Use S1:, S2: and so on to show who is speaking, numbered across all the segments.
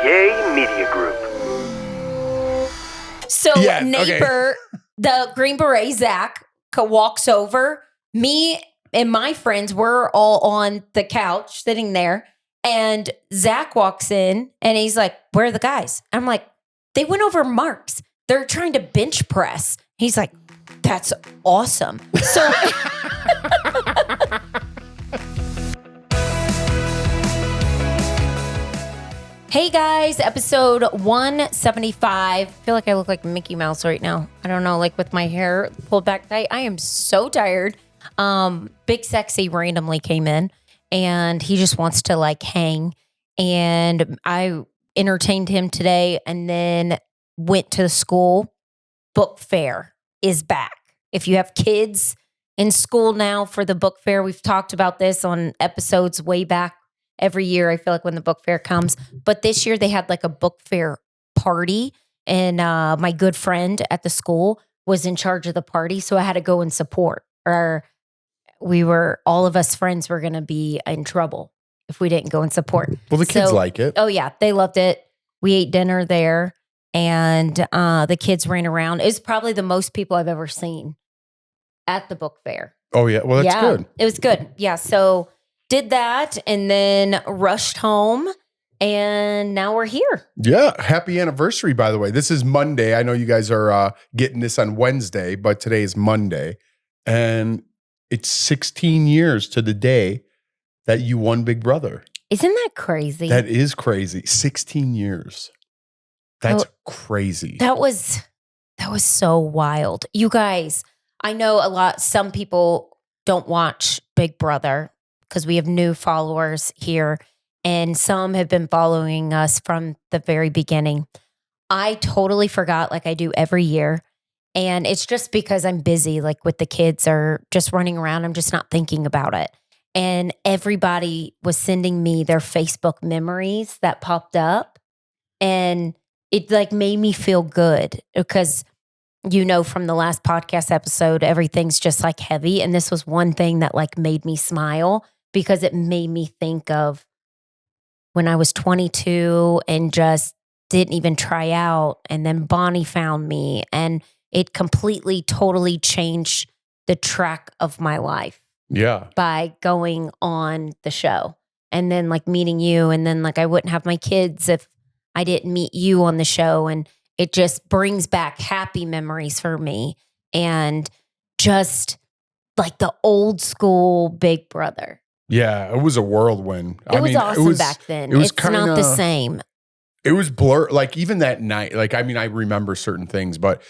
S1: Yay Media Group.
S2: So neighbor, the Green Beret, Zach, walks over. Me and my friends were all on the couch sitting there. And Zach walks in and he's like, where are the guys? I'm like, they went over Mark's. They're trying to bench press. He's like, that's awesome. So hey guys, episode 175. I feel like I look like Mickey Mouse right now. I don't know, like with my hair pulled back tight. I am so tired. Big Sexy randomly came in and he just wants to like hang. And I entertained him today and then went to the school. Book fair is back. If you have kids in school now for the book fair, we've talked about this on episodes way back. Every year, I feel like when the book fair comes. But this year, they had like a book fair party. And my good friend at the school was in charge of the party. So I had to go and support. Or all of us friends were going to be in trouble if we didn't go and support.
S3: Well, the kids like it.
S2: Oh, yeah. They loved it. We ate dinner there. And the kids ran around. It was probably the most people I've ever seen at the book fair.
S3: Oh, yeah. Well, that's good.
S2: It was good. Yeah. So did that and then rushed home and now we're here.
S3: Yeah. Happy anniversary, by the way. This is Monday. I know you guys are getting this on Wednesday, but today is Monday. And it's 16 years to the day that you won Big Brother.
S2: Isn't that crazy?
S3: That is crazy. 16 years. That's crazy.
S2: That was so wild. You guys, I know some people don't watch Big Brother because we have new followers here and some have been following us from the very beginning. I totally forgot like I do every year. And it's just because I'm busy, like with the kids are just running around. I'm just not thinking about it. And everybody was sending me their Facebook memories that popped up. And it like made me feel good because, you know, from the last podcast episode, everything's just like heavy. And this was one thing that like made me smile because it made me think of when I was 22 and just didn't even try out. And then Bonnie found me and it completely, totally changed the track of my life.
S3: Yeah.
S2: By going on the show and then like meeting you. And then like I wouldn't have my kids if I didn't meet you on the show. And it just brings back happy memories for me. And just like the old school Big Brother.
S3: Yeah, it was a whirlwind.
S2: It was awesome back then. It's not the same.
S3: It was blur. Like even that night, like, I mean, I remember certain things, but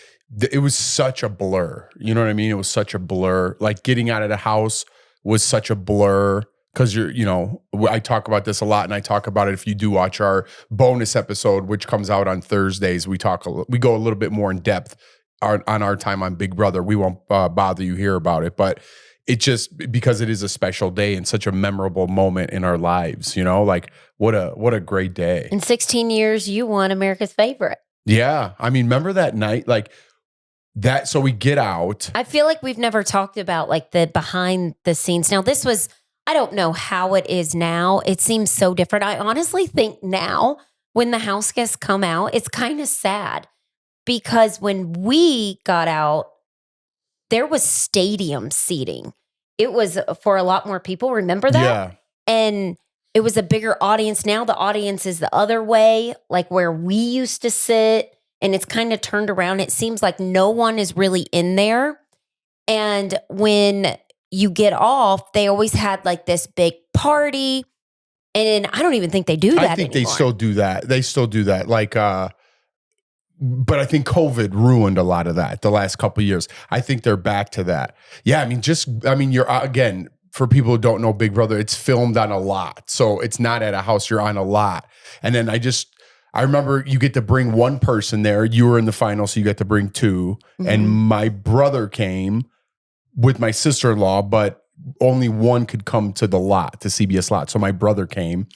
S3: it was such a blur. You know what I mean? It was such a blur. Like getting out of the house was such a blur because I talk about this a lot and I talk about it. If you do watch our bonus episode, which comes out on Thursdays, we go a little bit more in depth on our time on Big Brother. We won't bother you here about it, but it just because it is a special day and such a memorable moment in our lives, like what a great day.
S2: In 16 years, you won America's Favorite.
S3: Yeah. I mean, remember that night, like that. So we get out.
S2: I feel like we've never talked about like the behind the scenes. Now this was, I don't know how it is now. It seems so different. I honestly think now when the house guests come out, it's kind of sad because when we got out, there was stadium seating. It was for a lot more people. Remember that?
S3: Yeah.
S2: And it was a bigger audience. Now the audience is the other way, like where we used to sit. And it's kind of turned around. It seems like no one is really in there. And when you get off, they always had like this big party. And I don't even think they do that anymore. I think
S3: they still do that. They still do that. Like, but I think COVID ruined a lot of that the last couple of years. I think they're back to that. Yeah, you're, again, for people who don't know Big Brother, it's filmed on a lot. So it's not at a house, you're on a lot. And then I remember you get to bring one person there. You were in the final, so you get to bring two. Mm-hmm. And my brother came with my sister-in-law, but only one could come to the lot, to CBS lot. So my brother came.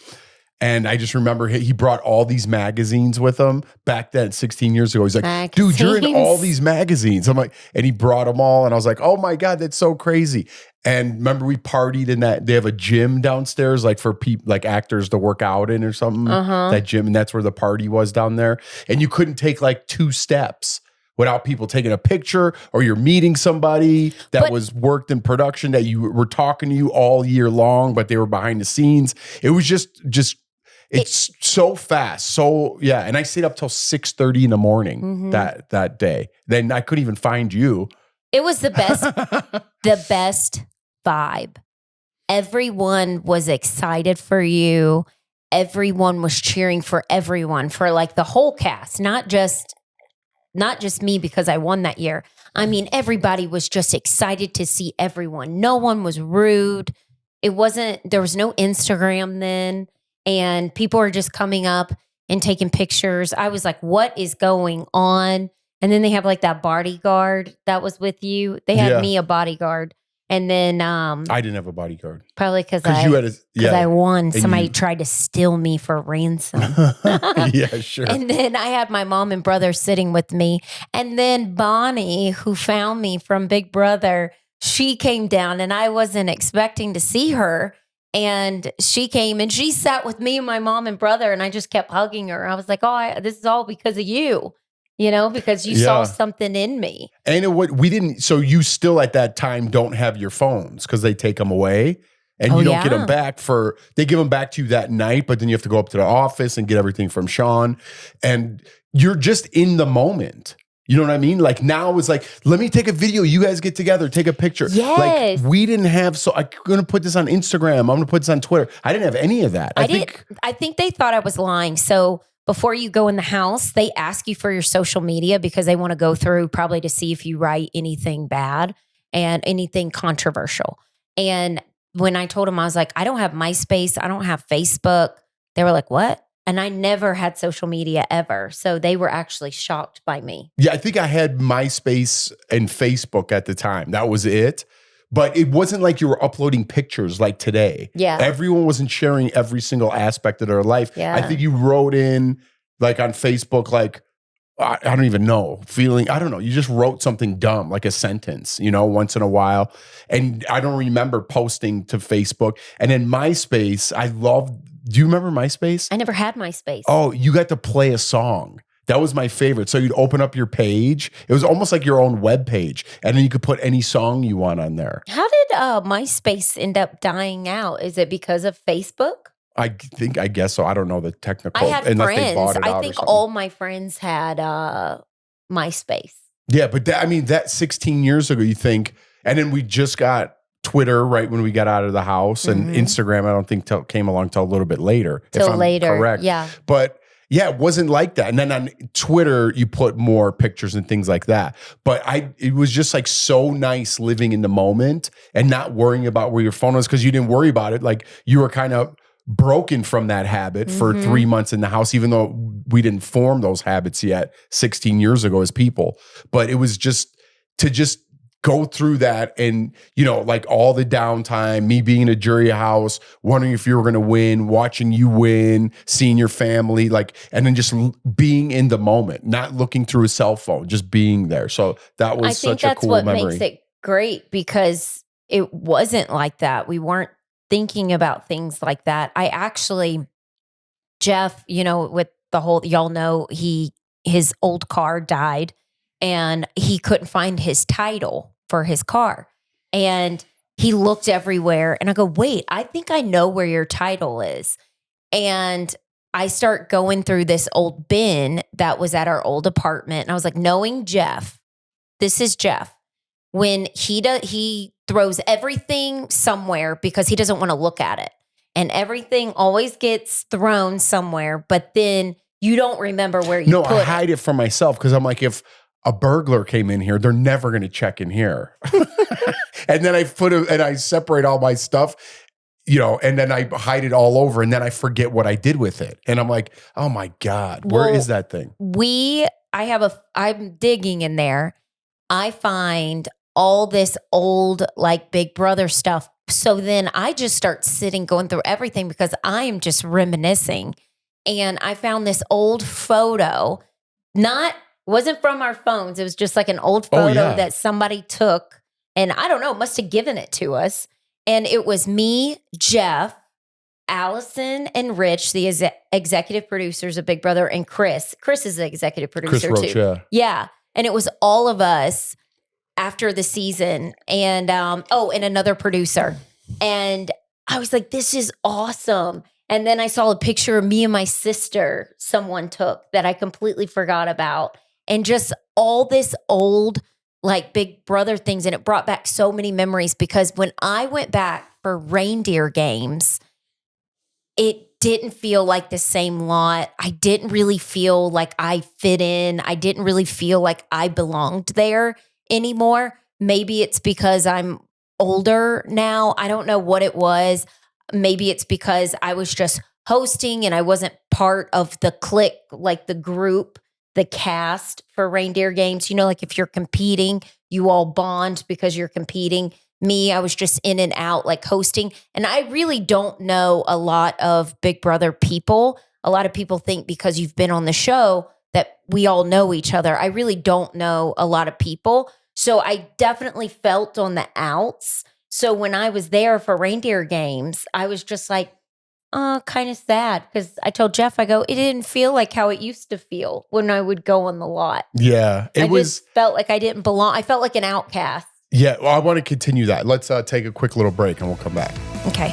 S3: And I just remember he brought all these magazines with him back then, 16 years ago. He's like, dude, you're in all these magazines. I'm like, and he brought them all. And I was like, oh my God, that's so crazy. And remember, we partied in that. They have a gym downstairs, like for people, like actors to work out in or something. That gym, and that's where the party was down there. And you couldn't take like 2 steps without people taking a picture, or you're meeting somebody that was worked in production that you were talking to you all year long, but they were behind the scenes. It was just it's so fast. So yeah. And I stayed up till 6:30 in the morning that day. Then I couldn't even find you.
S2: It was the best, the best vibe. Everyone was excited for you. Everyone was cheering for everyone, for like the whole cast, not just me because I won that year. I mean, everybody was just excited to see everyone. No one was rude. There was no Instagram then. And people were just coming up and taking pictures. I was like, what is going on? And then they have like that bodyguard that was with you. They had me a bodyguard. And then
S3: I didn't have a bodyguard.
S2: Probably because I won. Somebody tried to steal me for ransom.
S3: Yeah, sure.
S2: And then I had my mom and brother sitting with me. And then Bonnie, who found me from Big Brother, she came down and I wasn't expecting to see her. And she came and she sat with me and my mom and brother, and I just kept hugging her. I was like, this is all because of you, because you saw something in me.
S3: And we didn't, so you still at that time don't have your phones because they take them away and you don't get them back they give them back to you that night, but then you have to go up to the office and get everything from Sean. And you're just in the moment. You know what I mean? Like now it's like, let me take a video. You guys get together, take a picture.
S2: Yes.
S3: Like we didn't have, so I'm going to put this on Instagram. I'm going to put this on Twitter. I didn't have any of that.
S2: I think they thought I was lying. So before you go in the house, they ask you for your social media because they want to go through probably to see if you write anything bad and anything controversial. And when I told them, I was like, I don't have MySpace. I don't have Facebook. They were like, what? And I never had social media ever. So they were actually shocked by me.
S3: Yeah, I think I had MySpace and Facebook at the time. That was it. But it wasn't like you were uploading pictures like today.
S2: Yeah.
S3: Everyone wasn't sharing every single aspect of their life.
S2: Yeah.
S3: I think you wrote in like on Facebook, like, I don't even know, I don't know. You just wrote something dumb, like a sentence, once in a while. And I don't remember posting to Facebook. And then MySpace, do you remember MySpace?
S2: I never had MySpace.
S3: Oh, you got to play a song. That was my favorite. So you'd open up your page. It was almost like your own web page. And then you could put any song you want on there.
S2: How did MySpace end up dying out? Is it because of Facebook?
S3: I guess so. I don't know the technical.
S2: I had
S3: unless
S2: friends.
S3: They bought it
S2: I
S3: out
S2: think
S3: or something.
S2: all my friends had MySpace.
S3: Yeah, but that 16 years ago, you think, and then we just got Twitter right when we got out of the house, and Instagram, I don't think came along till a little bit later.
S2: Till later,
S3: correct.
S2: Yeah.
S3: But yeah, it wasn't like that. And then on Twitter, you put more pictures and things like that. But it was just like so nice living in the moment and not worrying about where your phone was because you didn't worry about it. Like you were kind of broken from that habit for 3 months in the house, even though we didn't form those habits yet 16 years ago as people. But it was just to go through that and, like all the downtime, me being in a jury house, wondering if you were going to win, watching you win, seeing your family, and then just being in the moment, not looking through a cell phone, just being there. So that was such a cool memory.
S2: I think that's what makes it great because it wasn't like that. We weren't thinking about things like that. I actually, Jeff, with the whole, y'all know, his old car died and he couldn't find his title for his car. And he looked everywhere and I go, wait, I think I know where your title is. And I start going through this old bin that was at our old apartment. And I was like, knowing Jeff, this is Jeff. When he throws everything somewhere because he doesn't want to look at it. And everything always gets thrown somewhere, but then you don't remember where you put it.
S3: No, I hide it from myself because I'm like, if a burglar came in here, they're never going to check in here. And then I separate all my stuff, and then I hide it all over and then I forget what I did with it. And I'm like, oh my God, where is that thing?
S2: I'm digging in there. I find all this old, like Big Brother stuff So then I just start sitting, going through everything because I am just reminiscing. And I found this old photo, wasn't from our phones. It was just like an old
S3: Oh,
S2: photo
S3: yeah.
S2: that somebody took. And I don't know, must have given it to us. And it was me, Jeff, Allison, and Rich, the executive producers of Big Brother, and Chris. Chris is the executive
S3: Chris
S2: producer
S3: Roach,
S2: too.
S3: yeah.
S2: Yeah. And it was all of us after the season, and and another producer. And I was like, this is awesome. And then I saw a picture of me and my sister someone took that I completely forgot about. And just all this old, like, Big Brother things. And it brought back so many memories because when I went back for reindeer games, it didn't feel like the same lot. I didn't really feel like I fit in. I didn't really feel like I belonged there anymore. Maybe it's because I'm older now. I don't know what it was. Maybe it's because I was just hosting and I wasn't part of the clique, like the group, the cast for reindeer games. You know, like if you're competing, you all bond because you're competing. Me, I was just in and out, like hosting. And I really don't know a lot of Big Brother people. A lot of people think because you've been on the show that we all know each other. I really don't know a lot of people. So I definitely felt on the outs. So when I was there for reindeer games, I was just like, kind of sad. Because I told Jeff, I go, it didn't feel like how it used to feel when I would go on the lot.
S3: Yeah.
S2: I just felt like I didn't belong. I felt like an outcast.
S3: Yeah, well, I want to continue that. Let's take a quick little break and we'll come back.
S2: Okay.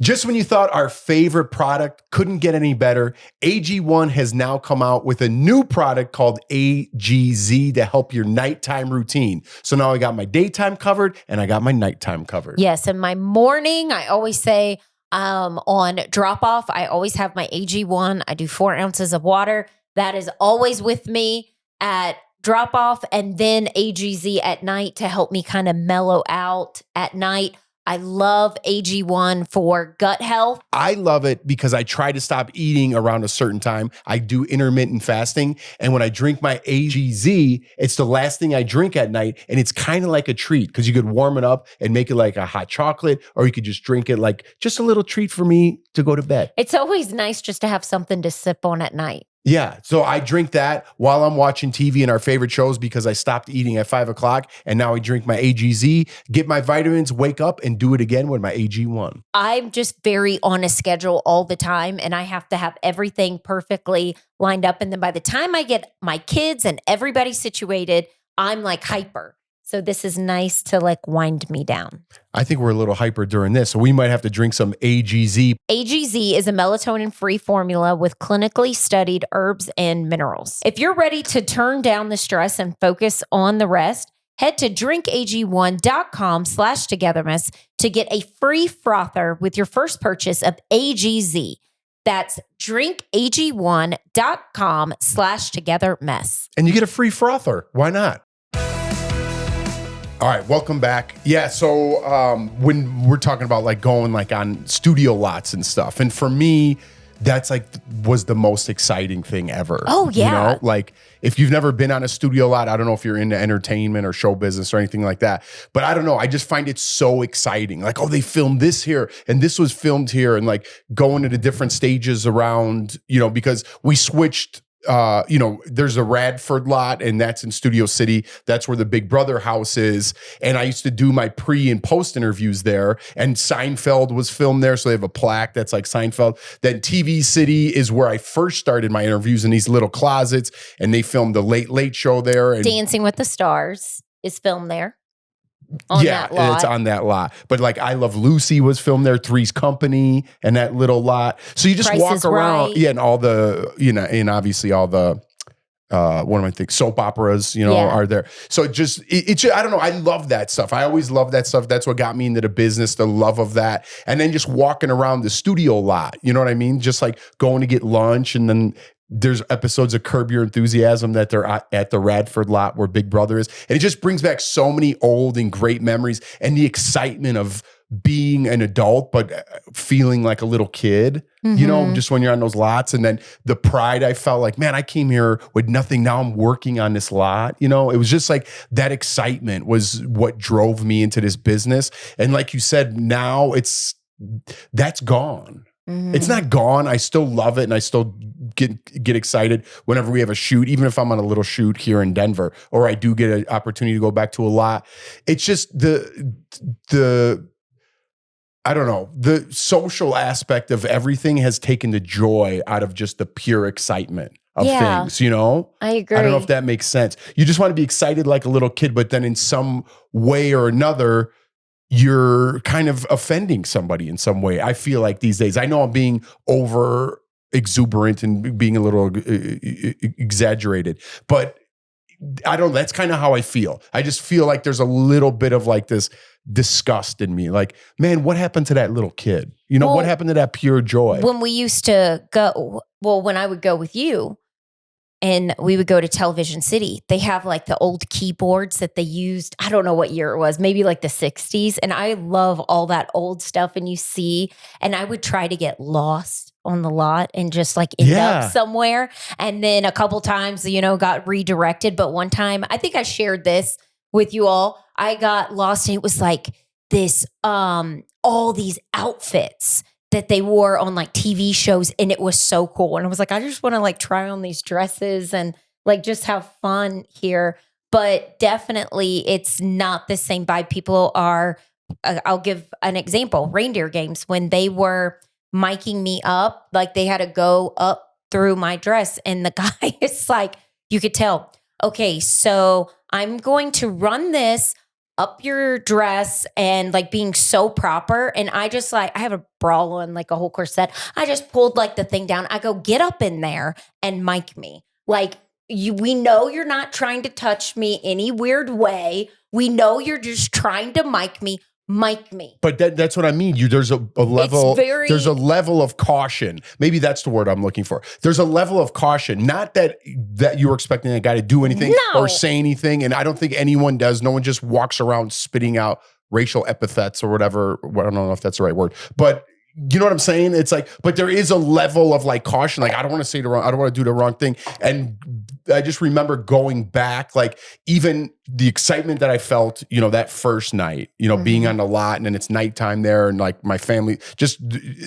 S3: Just when you thought our favorite product couldn't get any better, AG1 has now come out with a new product called AGZ to help your nighttime routine. So now I got my daytime covered and I got my nighttime covered.
S2: Yes, and my morning, I always say on drop off, I always have my AG1. I do 4 ounces of water. That is always with me at drop off, and then AGZ at night to help me kind of mellow out at night. I love AG1 for gut health.
S3: I love it because I try to stop eating around a certain time. I do intermittent fasting. And when I drink my AGZ, it's the last thing I drink at night. And it's kind of like a treat because you could warm it up and make it like a hot chocolate, or you could just drink it like just a little treat for me to go to bed.
S2: It's always nice just to have something to sip on at night.
S3: Yeah. So I drink that while I'm watching TV and our favorite shows because I stopped eating at 5 o'clock. And now I drink my AGZ, get my vitamins, wake up, and do it again with my AG1.
S2: I'm just very on a schedule all the time, and I have to have everything perfectly lined up. And then by the time I get my kids and everybody situated, I'm like hyper. So this is nice to like wind me down.
S3: I think we're a little hyper during this, so we might have to drink some AGZ.
S2: AGZ is a melatonin-free formula with clinically studied herbs and minerals. If you're ready to turn down the stress and focus on the rest, head to drinkag1.com/togetherness to get a free frother with your first purchase of AGZ. That's drinkag1.com/togetherness.
S3: And you get a free frother. Why not? All right, welcome back. Yeah, so when we're talking about like going like on studio lots and stuff, and for me, that's like was the most exciting thing ever.
S2: Oh, yeah.
S3: You know, like if you've never been on a studio lot, I don't know if you're into entertainment or show business or anything like that, but I don't know. I just find it so exciting. Like, oh, they filmed this here and this was filmed here, and like going to the different stages around, you know, because we switched. You know, there's a Radford lot, and that's in Studio City. That's where the Big Brother house is. And I used to do my pre and post interviews there. And Seinfeld was filmed there, so they have a plaque that's like Seinfeld. Then TV City is where I first started my interviews in these little closets, and they filmed the Late Late Show there. And
S2: Dancing with the Stars is filmed there. That lot.
S3: It's on that lot. But like I Love Lucy was filmed there, Three's Company, and that little lot. So you just
S2: Price
S3: walk
S2: is
S3: around,
S2: Right.
S3: yeah, and all the, you know, and obviously all the what am I thinking? Soap operas, you know, are there. So it just I don't know. I love that stuff. I always love that stuff. That's what got me into the business, the love of that. And then just walking around the studio lot, you know what I mean? Just like going to get lunch, and then there's episodes of Curb Your Enthusiasm that they're at the Radford lot where Big Brother is. And it just brings back so many old and great memories and the excitement of being an adult, but feeling like a little kid, you know, just when you're on those lots. And then the pride I felt like, man, I came here with nothing. Now I'm working on this lot. You know, it was just like that excitement was what drove me into this business. And like you said, now that's gone. It's not gone. I still love it, and I still get excited whenever we have a shoot, even if I'm on a little shoot here in Denver, or I do get an opportunity to go back to a lot. It's just the I don't know, the social aspect of everything has taken the joy out of just the pure excitement of things, you know?
S2: I agree.
S3: I don't know if that makes sense. You just want to be excited like a little kid, but then in some way or another, you're kind of offending somebody in some way. I feel like these days, I know I'm being over exuberant and being a little exaggerated, but I don't, that's kind of how I feel. I just feel like there's a little bit of like this disgust in me. Like, man, what happened to that little kid? You know, what happened to that pure joy?
S2: When we used to go, when I would go with you, and we would go to Television City, they have like the old keyboards that they used. I don't know what year it was, maybe like the 60s. And I love all that old stuff. And you see, and I would try to get lost on the lot and just like end up somewhere. And then a couple times, you know, got redirected. But one time, I think I shared this with you all. I got lost and it was like this, all these outfits that they wore on like TV shows, and it was so cool. And I was like, I just want to like try on these dresses and like just have fun here. But definitely it's not the same vibe. People are, I'll give an example, reindeer games, when they were miking me up, like they had to go up through my dress. And the guy is like, you could tell, okay, so I'm going to run this up your dress and like being so proper. And I just like, I have a bra on, like a whole corset. I just pulled like the thing down. I go, get up in there and mic me. Like we know you're not trying to touch me any weird way. We know you're just trying to mic me. But
S3: that's what I mean. There's a level. There's a level of caution. Maybe that's the word I'm looking for. There's a level of caution. Not that you were expecting that guy to do anything or say anything, and I don't think anyone does. No one just walks around spitting out racial epithets or whatever. Well, I don't know if that's the right word, but you know what I'm saying? It's like, but there is a level of like caution. Like I don't want to I don't want to do the wrong thing. And I just remember going back, like even the excitement that I felt, you know, that first night, you know, being on the lot, and then it's nighttime there, and like my family, just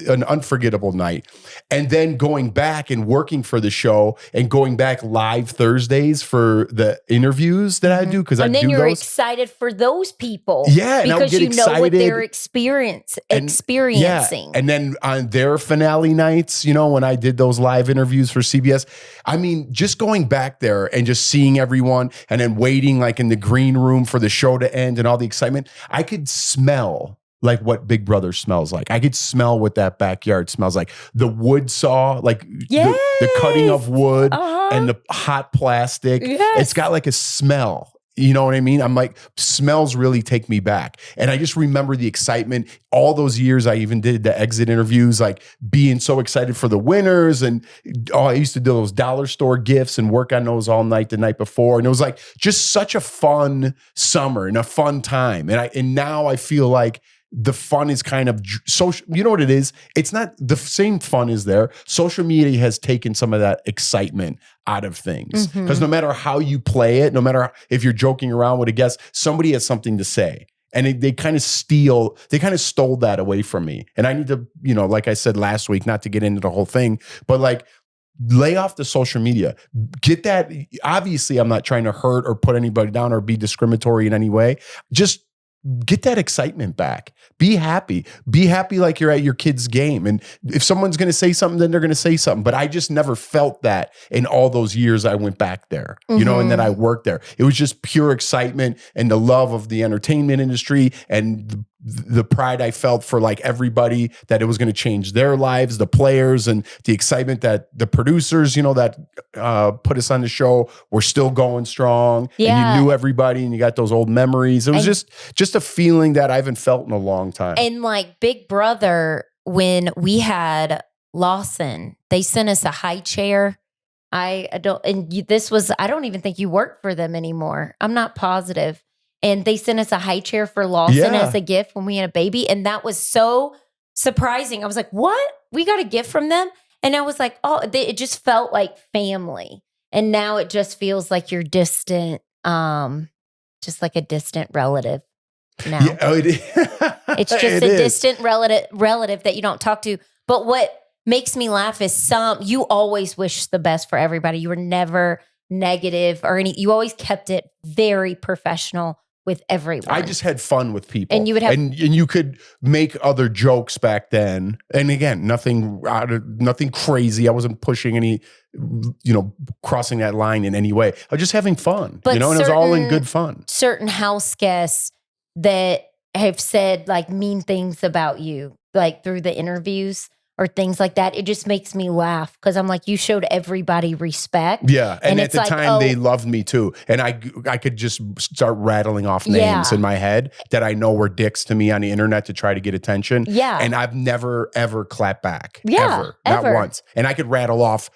S3: an unforgettable night. And then going back and working for the show and going back live Thursdays for the interviews that I do.
S2: And then you're excited for those people.
S3: Yeah. And
S2: because you know what they're experiencing.
S3: Yeah. And then on their finale nights, you know, when I did those live interviews for CBS, I mean, just going back there and just seeing everyone and then waiting like in the green room for the show to end and all the excitement, I could smell like what Big Brother smells like. I could smell what that backyard smells like. The wood saw, like the cutting of wood and the hot plastic. It's got like a smell. You know what I mean? I'm like, smells really take me back. And I just remember the excitement. All those years I even did the exit interviews, like being so excited for the winners. And I used to do those dollar store gifts and work on those all night the night before. And it was like just such a fun summer and a fun time. And now I feel like the fun is kind of social. You know what it is? It's not the same fun is there. Social media has taken some of that excitement out of things, because no matter how you play it, no matter if you're joking around with a guest, somebody has something to say. And they kind of stole that away from me. And I need to, you know, like I said last week, not to get into the whole thing, but like, lay off the social media. Get that. Obviously, I'm not trying to hurt or put anybody down or be discriminatory in any way. Just get that excitement back. Be happy. Be happy like you're at your kid's game. And if someone's going to say something, then they're going to say something. But I just never felt that in all those years I went back there, you know, and then I worked there. It was just pure excitement and the love of the entertainment industry and the pride I felt for like everybody, that it was going to change their lives, the players, and the excitement that the producers, you know, that put us on the show were still going strong. And you knew everybody and you got those old memories. It was just a feeling that I haven't felt in a long time.
S2: And like Big Brother, when we had Lawson, they sent us a high chair. I don't even think you work for them anymore. I'm not positive. and they sent us a high chair for Lawson
S3: Yeah.
S2: as a gift when we had a baby. And that was so surprising. I was like, what? We got a gift from them? And I was like, oh, it just felt like family. And now it just feels like you're distant, just like a distant relative now.
S3: Yeah,
S2: it's just
S3: it
S2: a
S3: is.
S2: distant relative that you don't talk to. But what makes me laugh is you always wish the best for everybody. You were never negative or you always kept it very professional with everyone.
S3: I just had fun with people.
S2: And you would have,
S3: and you could make other jokes back then. And again, nothing crazy. I wasn't pushing any, crossing that line in any way. I was just having fun,
S2: but
S3: and it was all in good fun.
S2: Certain house guests that have said like mean things about you, like through the interviews or things like that. It just makes me laugh because I'm like, you showed everybody respect.
S3: Yeah. And at the
S2: like,
S3: time they loved me too. And I could just start rattling off names in my head that I know were dicks to me on the internet to try to get attention.
S2: Yeah.
S3: And I've never, ever clapped back.
S2: Yeah.
S3: Ever. Not once. And I could rattle off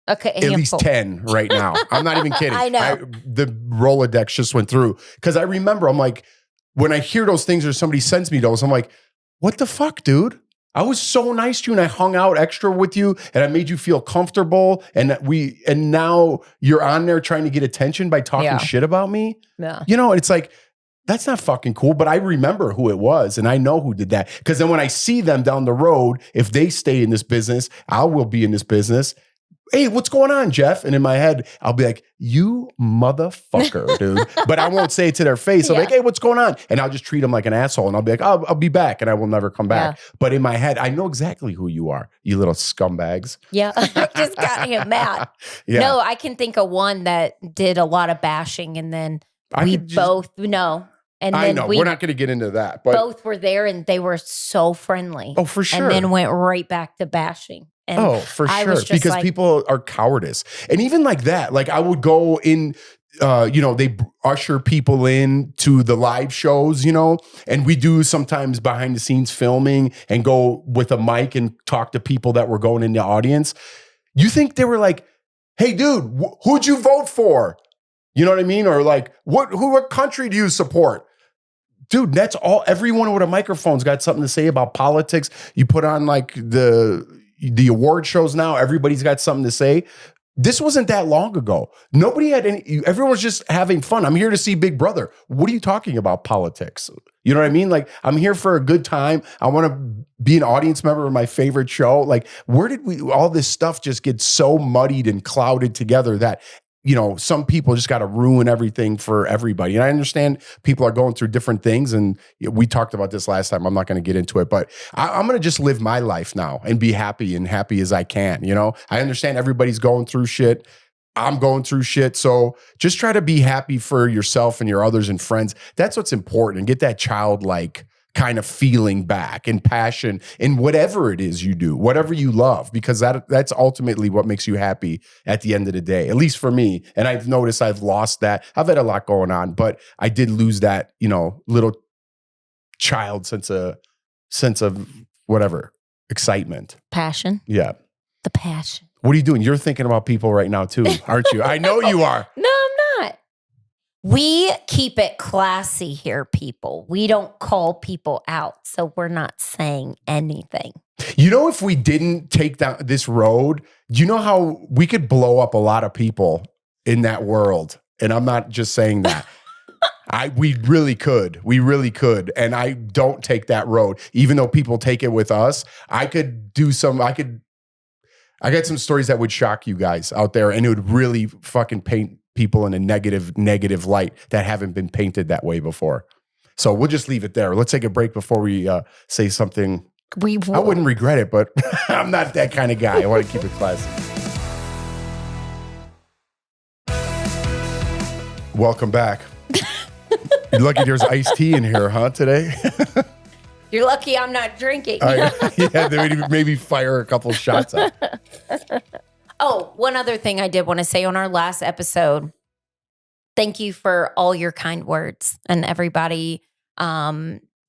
S2: at
S3: least 10 right now. I'm not even kidding.
S2: I know.
S3: The Rolodex just went through. Because I remember, I'm like, when I hear those things or somebody sends me those, I'm like, what the fuck, dude? I was so nice to you and I hung out extra with you and I made you feel comfortable and now you're on there trying to get attention by talking shit about me.
S2: Yeah.
S3: It's like, that's not fucking cool, but I remember who it was and I know who did that. Because then when I see them down the road, if they stay in this business, I will be in this business. Hey, what's going on, Jeff? And in my head, I'll be like, you motherfucker, dude. But I won't say it to their face. I'll be like, hey, what's going on? And I'll just treat them like an asshole. And I'll be like, I'll be back. And I will never come back. Yeah. But in my head, I know exactly who you are, you little scumbags.
S2: Yeah, I just got him mad. Yeah. No, I can think of one that did a lot of bashing. And then both know. And then
S3: I know, we're not going to get into that. But
S2: both were there and they were so friendly.
S3: Oh, for sure.
S2: And then went right back to bashing. And
S3: for sure. Because people are cowardice. And even like that, like I would go in, they usher people in to the live shows, and we do sometimes behind the scenes filming and go with a mic and talk to people that were going in the audience. You think they were like, hey, dude, who'd you vote for? You know what I mean? Or like, what country do you support? Dude, that's all. Everyone with a microphone's got something to say about politics. You put on like the award shows now, everybody's got something to say. This wasn't that long ago. Nobody had everyone was just having fun. I'm here to see Big Brother. What are you talking about politics? You know what I mean? Like, I'm here for a good time. I want to be an audience member of my favorite show. Like, where did all this stuff just get so muddied and clouded together that some people just got to ruin everything for everybody. And I understand people are going through different things. And we talked about this last time. I'm not going to get into it, but I'm going to just live my life now and be happy as I can. I understand everybody's going through shit. I'm going through shit. So just try to be happy for yourself and your others and friends. That's what's important. And get that childlike kind of feeling back and passion in whatever it is you do, whatever you love, because that's ultimately what makes you happy at the end of the day, at least for me. And I've noticed I've lost that. I've had a lot going on, but I did lose that, little child sense of whatever, excitement.
S2: Passion.
S3: Yeah.
S2: The passion.
S3: What are you doing? You're thinking about people right now too, aren't you? I know you are.
S2: No, I'm not. We keep it classy here, people. We don't call people out, so we're not saying anything.
S3: If we didn't take down this road, do you know how we could blow up a lot of people in that world? And I'm not just saying that. We really could. We really could. And I don't take that road. Even though people take it with us, I got some stories that would shock you guys out there, and it would really fucking paint people in a negative light that haven't been painted that way before. So we'll just leave it there. Let's take a break before we say something. I wouldn't regret it, but I'm not that kind of guy. I want to keep it classy. Welcome back. You're lucky there's iced tea in here, huh, today?
S2: You're lucky I'm not drinking.
S3: Maybe fire a couple shots up.
S2: Oh, one other thing I did want to say on our last episode. Thank you for all your kind words and everybody.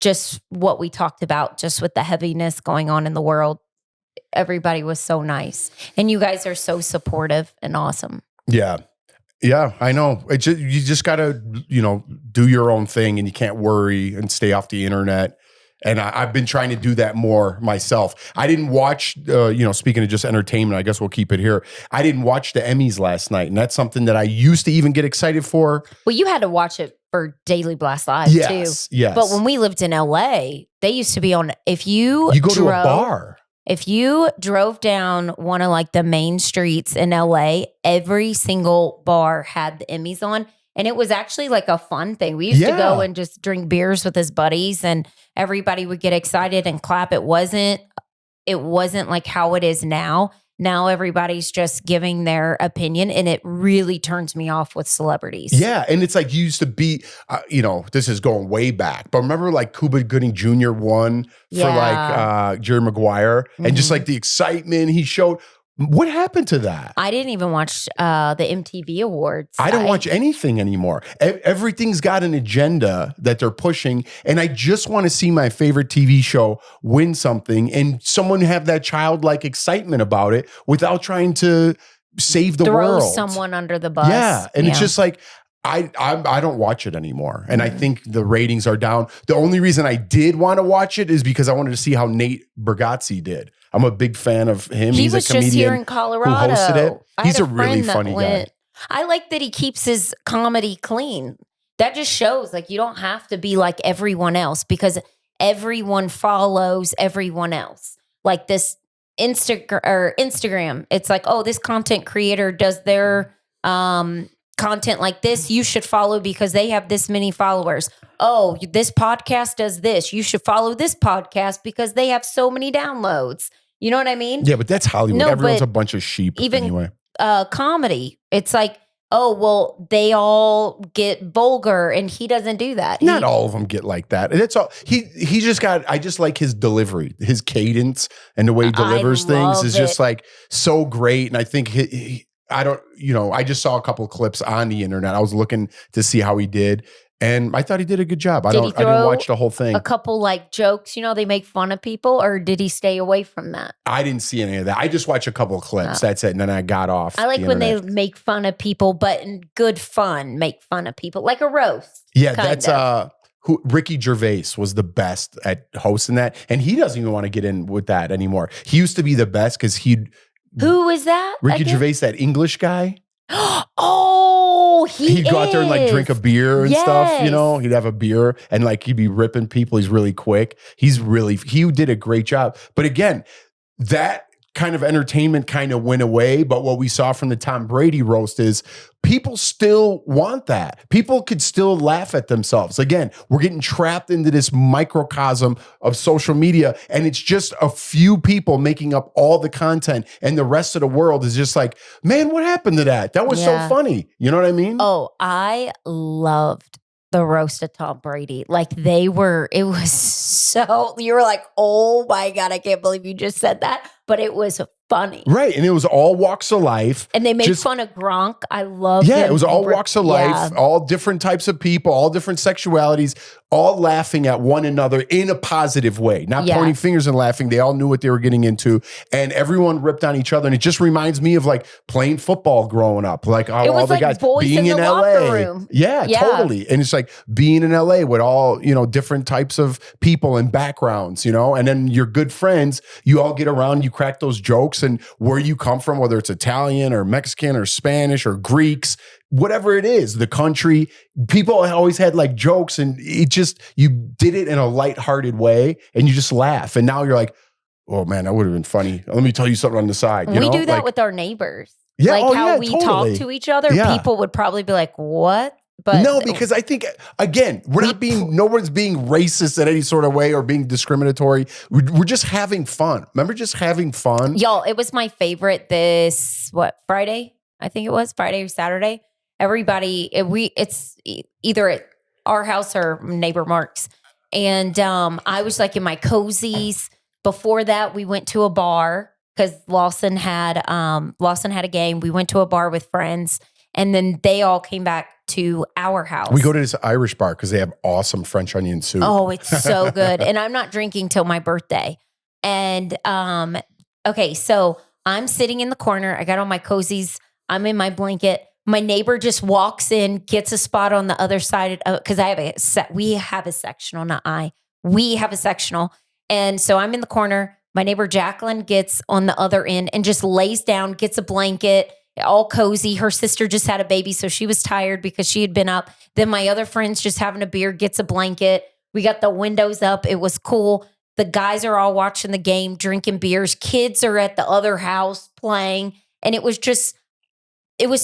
S2: Just what we talked about, just with the heaviness going on in the world. Everybody was so nice. And you guys are so supportive and awesome.
S3: Yeah. Yeah, I know. You just got to, do your own thing, and you can't worry and stay off the internet. And I've been trying to do that more myself. I didn't watch, speaking of just entertainment, I guess we'll keep it here. I didn't watch the Emmys last night. And that's something that I used to even get excited for.
S2: Well, you had to watch it for Daily Blast Live too.
S3: Yes.
S2: But when we lived in LA, they used to be on, if you
S3: go to a bar.
S2: If you drove down one of like the main streets in LA, every single bar had the Emmys on. And it was actually like a fun thing. We used to go and just drink beers with his buddies, and everybody would get excited and clap. It wasn't like how it is now. Now everybody's just giving their opinion, and it really turns me off with celebrities.
S3: Yeah, and it's like you used to be, this is going way back, but remember like Cuba Gooding Jr. won for like Jerry Maguire, and just like the excitement he showed. What happened to that?
S2: I didn't even watch the MTV Awards.
S3: I don't watch anything anymore. Everything's got an agenda that they're pushing, and I just want to see my favorite TV show win something and someone have that childlike excitement about it without trying to save the world.
S2: Throw someone under the bus.
S3: Yeah, and it's just like, I don't watch it anymore. And I think the ratings are down. The only reason I did want to watch it is because I wanted to see how Nate Bargatze did. I'm a big fan of him.
S2: He's a comedian just here in Colorado.
S3: Who hosted it. He's a really funny guy.
S2: I like that he keeps his comedy clean. That just shows like you don't have to be like everyone else, because everyone follows everyone else. Like this Instagram, it's like, oh, this content creator does their content like this, you should follow because they have this many followers. Oh, this podcast does this. You should follow this podcast because they have so many downloads. You know what I mean?
S3: Yeah, but that's Hollywood. No, everyone's a bunch of sheep anyway.
S2: Comedy. It's like, oh, well, they all get vulgar and he doesn't do that.
S3: Not all of them get like that. And it's all he just got, I just like his delivery, his cadence and the way he delivers things is just like so great. And I think I just saw a couple of clips on the internet. I was looking to see how he did, and I thought he did a good job. I didn't watch the whole thing.
S2: A couple like jokes, they make fun of people, or did he stay away from that?
S3: I didn't see any of that. I just watched a couple of clips. That's it. And then I got off.
S2: I like when they make fun of people, but in good fun, make fun of people, like a roast.
S3: Yeah, that's Ricky Gervais was the best at hosting that, and he doesn't even want to get in with that anymore. He used to be the best because
S2: Who is that?
S3: Ricky Gervais, that English guy.
S2: Oh,
S3: he'd go out there and like drink a beer and stuff, he'd have a beer and like he'd be ripping people. He's really quick. He did a great job. But again, that kind of entertainment kind of went away. But what we saw from the Tom Brady roast is people still want that. People could still laugh at themselves. Again, we're getting trapped into this microcosm of social media, and it's just a few people making up all the content, and the rest of the world is just like, man, what happened to that? That was so funny. You know what I mean?
S2: Oh, I loved the roast of Tom Brady. Like you were like, oh my God, I can't believe you just said that. But it was funny.
S3: Right. And it was all walks of life.
S2: And they made fun of Gronk. I love him.
S3: Yeah, it was all walks of life, all different types of people, all different sexualities, all laughing at one another in a positive way, not pointing fingers and laughing. They all knew what they were getting into, and everyone ripped on each other. And it just reminds me of like playing football growing up, like all the guys being in LA. Yeah, totally. And it's like being in LA with all, different types of people and backgrounds, and then your good friends, you all get around, you crack those jokes, and where you come from, whether it's Italian or Mexican or Spanish or Greeks, whatever it is, the country, people always had like jokes, and you did it in a lighthearted way, and you just laugh. And now you're like, oh man, that would have been funny. Let me tell you something on the side.
S2: We do that with our neighbors.
S3: Yeah,
S2: like how we talk to each other. Yeah. People would probably be like, what? But
S3: no, because I think, again, no one's being racist in any sort of way or being discriminatory. We're just having fun. Remember just having fun?
S2: Y'all, it was my favorite Friday? I think it was Friday or Saturday. Everybody, it's either at our house or neighbor Mark's. And I was like in my cozies. Before that, we went to a bar because Lawson had a game. We went to a bar with friends, and then they all came back to our house.
S3: We go to this Irish bar because they have awesome French onion soup.
S2: Oh, it's so good. And I'm not drinking till my birthday. And okay, so I'm sitting in the corner. I got on my cozies. I'm in my blanket. My neighbor just walks in, gets a spot on the other side of, because we have a sectional, not I. We have a sectional. And so I'm in the corner. My neighbor Jacqueline gets on the other end and just lays down, gets a blanket, all cozy. Her sister just had a baby, so she was tired because she had been up. Then my other friend's just having a beer, gets a blanket. We got the windows up. It was cool. The guys are all watching the game, drinking beers. Kids are at the other house playing. And it was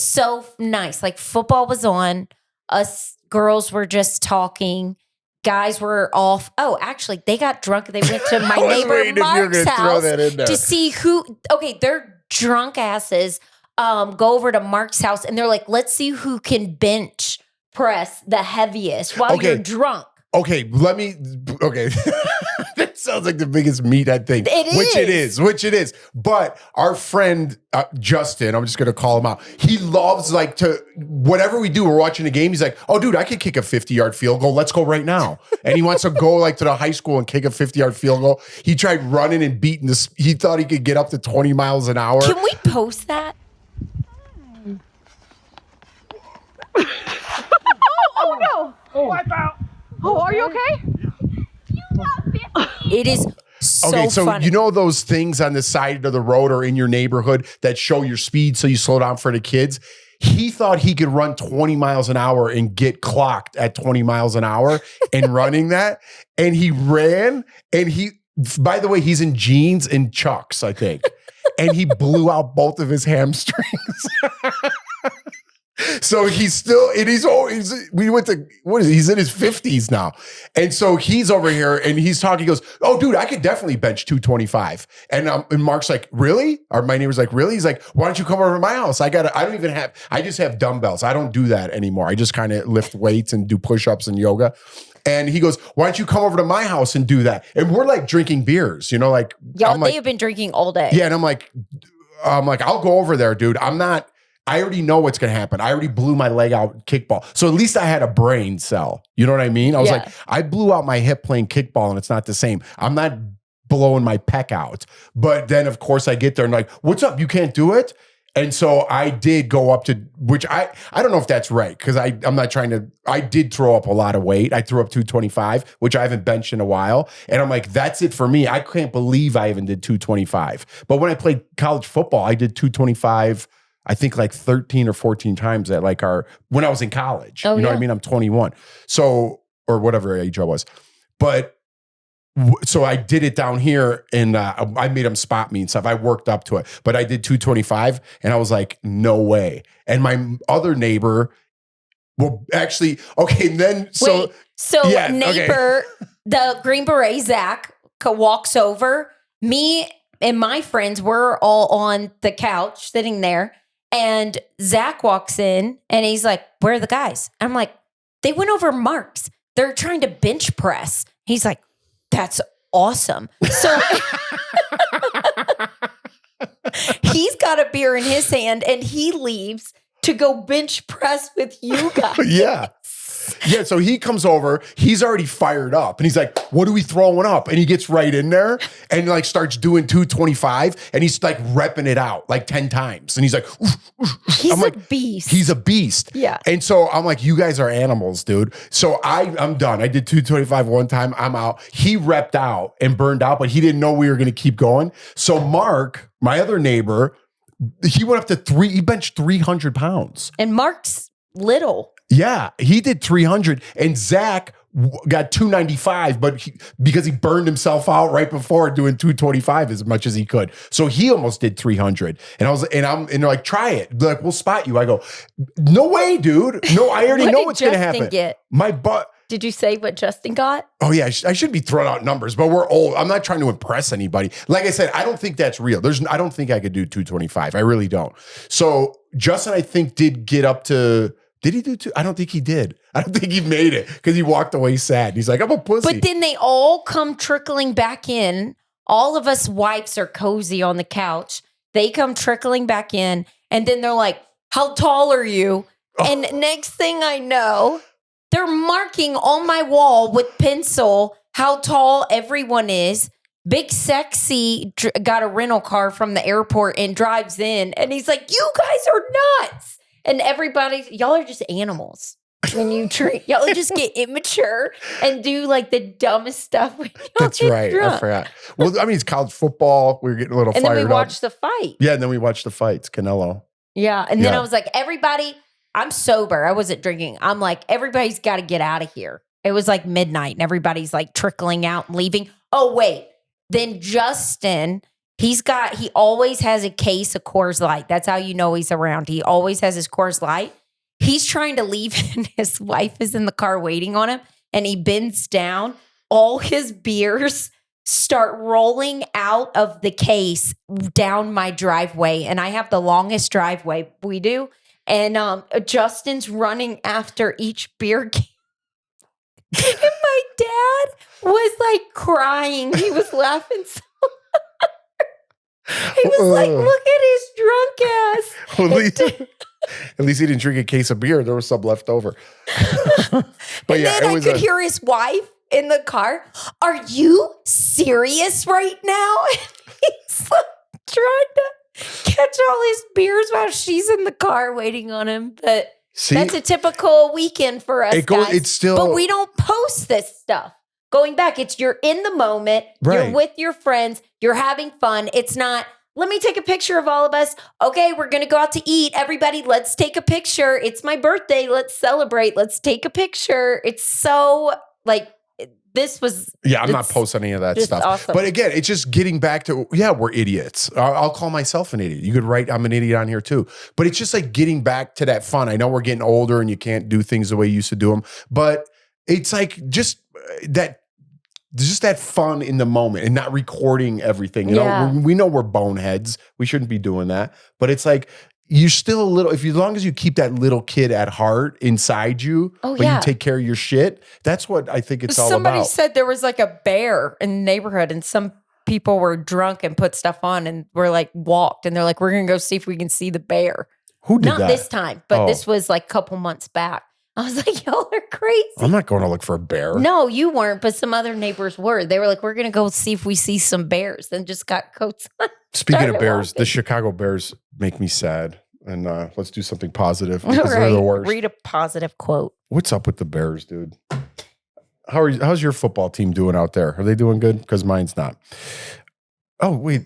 S2: so nice. Like football was on. Us girls were just talking. Guys were off. Oh, actually, they got drunk. They went to my neighbor Mark's house to see who. Okay, their drunk asses go over to Mark's house and they're like, let's see who can bench press the heaviest while you're drunk.
S3: Okay, okay. That sounds like the biggest meathead thing. Which it is. But our friend, Justin, I'm just going to call him out. He loves whatever we do, we're watching a game. He's like, oh, dude, I could kick a 50-yard field goal. Let's go right now. And he wants to go to the high school and kick a 50-yard field goal. He tried running and beating he thought he could get up to 20 miles an hour.
S2: Can we post that?
S1: Oh no. Oh, wipe out. Oh, are you okay?
S2: It is so
S3: okay, so
S2: funny.
S3: you know those things on the side of the road or in your neighborhood that show your speed so you slow down for the kids? He thought he could run 20 miles an hour and get clocked at 20 miles an hour and running that. And he ran by the way, he's in jeans and Chucks, I think. And he blew out both of his hamstrings. So he's we went to, he's in his 50s now. And so he's over here and he's talking, he goes, oh dude, I could definitely bench 225. And Mark's like, really? Or my neighbor's like, really? He's like, why don't you come over to my house? I just have dumbbells. I don't do that anymore. I just kind of lift weights and do push-ups and yoga. And he goes, why don't you come over to my house and do that? And we're like drinking beers,
S2: y'all, they have been drinking all day.
S3: Yeah. And I'm like, I'll go over there, dude. I already know what's going to happen. I already blew my leg out kickball. So at least I had a brain cell. You know what I mean? I was like, I blew out my hip playing kickball and it's not the same. I'm not blowing my pec out. But then of course I get there and like, what's up? You can't do it? And so I did go up to, which I don't know if that's right. Cause I'm not trying to, I did throw up a lot of weight. I threw up 225, which I haven't benched in a while. And I'm like, that's it for me. I can't believe I even did 225. But when I played college football, I did 225 I think like 13 or 14 times at when I was in college. You know what I mean? I'm 21. So, or whatever age I was. But so I did it down here and I made them spot me and stuff. I worked up to it, but I did 225 and I was like, no way. And my other neighbor, well, actually, okay. And then,
S2: neighbor, the Green Beret, Zach, walks over. Me and my friends were all on the couch sitting there. And Zach walks in and he's like, where are the guys? I'm like, they went over Mark's. They're trying to bench press. He's like, that's awesome. So he's got a beer in his hand and he leaves to go bench press with you guys.
S3: Yeah. Yeah, so he comes over, he's already fired up, and he's like, what are we throwing up? And he gets right in there and like starts doing 225, and he's like repping it out like 10 times. And he's like, oof, oof.
S2: He's a beast.
S3: He's a beast.
S2: Yeah.
S3: And so I'm like, you guys are animals, dude. So I'm done. I did 225 one time, I'm out. He repped out and burned out, but he didn't know we were gonna keep going. So Mark, my other neighbor, he went up to he benched 300 pounds.
S2: And Mark's little.
S3: Yeah, he did 300 and Zach got 295, but because he burned himself out right before doing 225 as much as he could. So he almost did 300. And they're like, try it. They're like, we'll spot you. I go, no way, dude. No, I already know what's going to happen. My butt.
S2: Did you say what Justin got?
S3: Oh yeah, I should be throwing out numbers, but we're old. I'm not trying to impress anybody. Like I said, I don't think that's real. I don't think I could do 225. I really don't. So Justin, I think did get up to, did he do two? I don't think he did. I don't think he made it because he walked away sad. He's like, I'm a pussy.
S2: But then they all come trickling back in. All of us wives are cozy on the couch. They come trickling back in. And then they're like, how tall are you? And next thing I know, they're marking on my wall with pencil how tall everyone is. Big Sexy got a rental car from the airport and drives in. And he's like, you guys are nuts. And y'all are just animals. When you drink, y'all just get immature and do like the dumbest stuff. When y'all
S3: That's
S2: get
S3: right.
S2: drunk.
S3: I forgot. Well, I mean, it's college football. We were getting a little
S2: And
S3: fired
S2: then we
S3: up.
S2: watched the fight.
S3: Yeah, and then we watched the fights. Canelo.
S2: Yeah. And then
S3: Yeah.
S2: I was like, everybody, I'm sober. I wasn't drinking. I'm like, everybody's got to get out of here. It was like midnight and everybody's like trickling out and leaving. Oh, wait. Then Justin, he always has a case of Coors Light. That's how you know he's around. He always has his Coors Light. He's trying to leave and his wife is in the car waiting on him. And he bends down. All his beers start rolling out of the case down my driveway. And I have the longest driveway. We do. And Justin's running after each beer can. And my dad was like crying. He was laughing so hard. He was like, look at his drunk ass.
S3: At least he didn't drink a case of beer. There was some left over. But
S2: and
S3: yeah,
S2: then I could hear his wife in the car. Are you serious right now? And he's like trying to catch all his beers while she's in the car waiting on him. But that's a typical weekend for us, guys.
S3: It's still,
S2: but we don't post this stuff. Going back, it's you're in the moment.
S3: Right.
S2: You're with your friends. You're having fun. It's not, let me take a picture of all of us. Okay, we're going to go out to eat. Everybody, let's take a picture. It's my birthday. Let's celebrate. Let's take a picture. It's so like, this was.
S3: Yeah, I'm not posting any of that stuff.
S2: Awesome.
S3: But again, it's just getting back to, we're idiots. I'll call myself an idiot. You could write, I'm an idiot on here too. But it's just like getting back to that fun. I know we're getting older and you can't do things the way you used to do them. But it's like just that fun in the moment and not recording everything. You know, we know we're boneheads. We shouldn't be doing that. But it's like, you're still a little, as long as you keep that little kid at heart inside you, but you take care of your shit, that's what I think it's all about.
S2: Somebody said there was like a bear in the neighborhood and some people were drunk and put stuff on and were like walked and they're like, we're going to go see if we can see the bear.
S3: Who did that?
S2: Not this time, but this was like a couple months back. I was like, y'all are crazy.
S3: I'm not going to look for a bear.
S2: No, you weren't, but some other neighbors were. They were like, we're going to go see if we see some bears. Then just got coats on.
S3: Speaking of bears, the Chicago Bears make me sad. And let's do something positive because they're the worst.
S2: Read a positive quote.
S3: What's up with the Bears, dude? How's your football team doing out there? Are they doing good? Because mine's not. Oh, wait.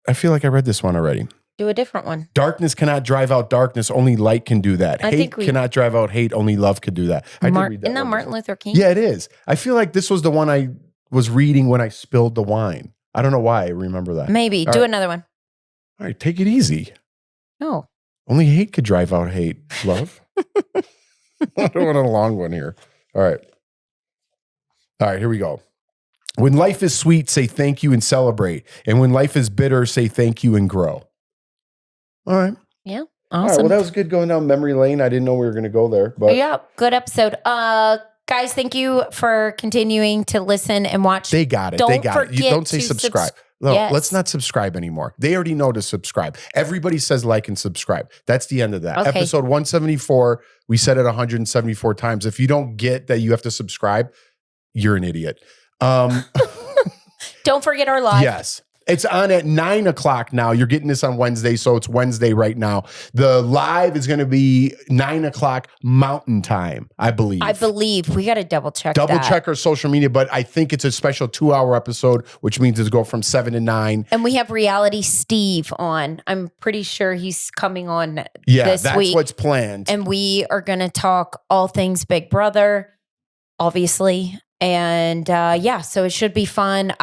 S3: I feel like I read this one already.
S2: Do a different one.
S3: Darkness cannot drive out darkness. Only light can do that. Hate cannot drive out hate. Only love could do that. I did read that.
S2: Isn't that Martin Luther King?
S3: Yeah, it is. I feel like this was the one I was reading when I spilled the wine. I don't know why I remember that.
S2: Maybe. Do another one.
S3: All right, take it easy.
S2: No.
S3: Only hate could drive out hate, love. I don't want a long one here. All right, here we go. When life is sweet, say thank you and celebrate. And when life is bitter, say thank you and grow. All right.
S2: Yeah. Awesome.
S3: All right, well, that was good going down memory lane. I didn't know we were going to go there. But
S2: yeah, good episode. Guys, thank you for continuing to listen and watch.
S3: They got it. They got it. You don't say subscribe. No, let's not subscribe anymore. They already know to subscribe. Everybody says like and subscribe. That's the end of that. Okay. Episode 174, we said it 174 times. If you don't get that you have to subscribe, you're an idiot.
S2: Don't forget our live.
S3: Yes. It's on at 9:00 now. You're getting this on Wednesday, so it's Wednesday right now. The live is going to be 9:00 Mountain Time, I believe. We got to double check check our social media, but I think it's a special 2-hour episode, which means it's go from 7 to 9.
S2: And we have Reality Steve on. I'm pretty sure he's coming on this week.
S3: Yeah, that's what's planned.
S2: And we are going to talk all things Big Brother, obviously. And so it should be fun.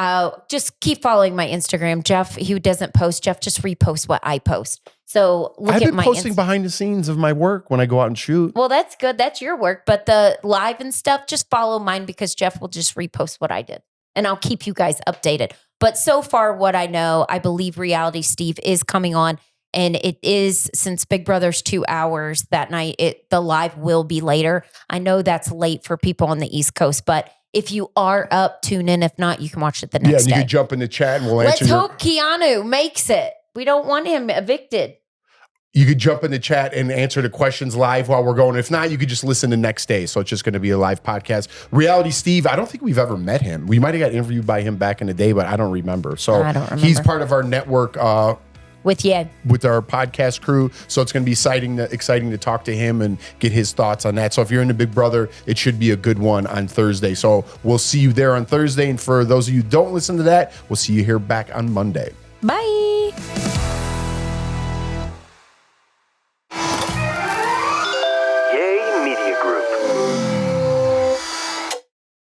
S2: Just keep following my Instagram. Jeff, who doesn't post, Jeff just reposts what I post. So look at my
S3: I've been posting behind the scenes of my work when I go out and shoot.
S2: Well, that's good. That's your work. But the live and stuff, just follow mine because Jeff will just repost what I did. And I'll keep you guys updated. But so far, what I know, I believe Reality Steve is coming on. And it is, since Big Brother's 2 hours that night, the live will be later. I know that's late for people on the East Coast, but if you are up, tune in. If not, you can watch it the next day.
S3: Yeah, you can jump in the chat and we'll answer.
S2: Let's hope Keanu makes it. We don't want him evicted.
S3: You could jump in the chat and answer the questions live while we're going. If not, you could just listen the next day. So it's just going to be a live podcast. Reality Steve, I don't think we've ever met him. We might have got interviewed by him back in the day, but I don't remember. So
S2: I don't remember.
S3: He's part of our network
S2: with you.
S3: with our podcast crew. So it's going to be exciting to talk to him and get his thoughts on that. So if you're into Big Brother, it should be a good one on Thursday. So we'll see you there on Thursday. And for those of you who don't listen to that, we'll see you here back on Monday.
S2: Bye.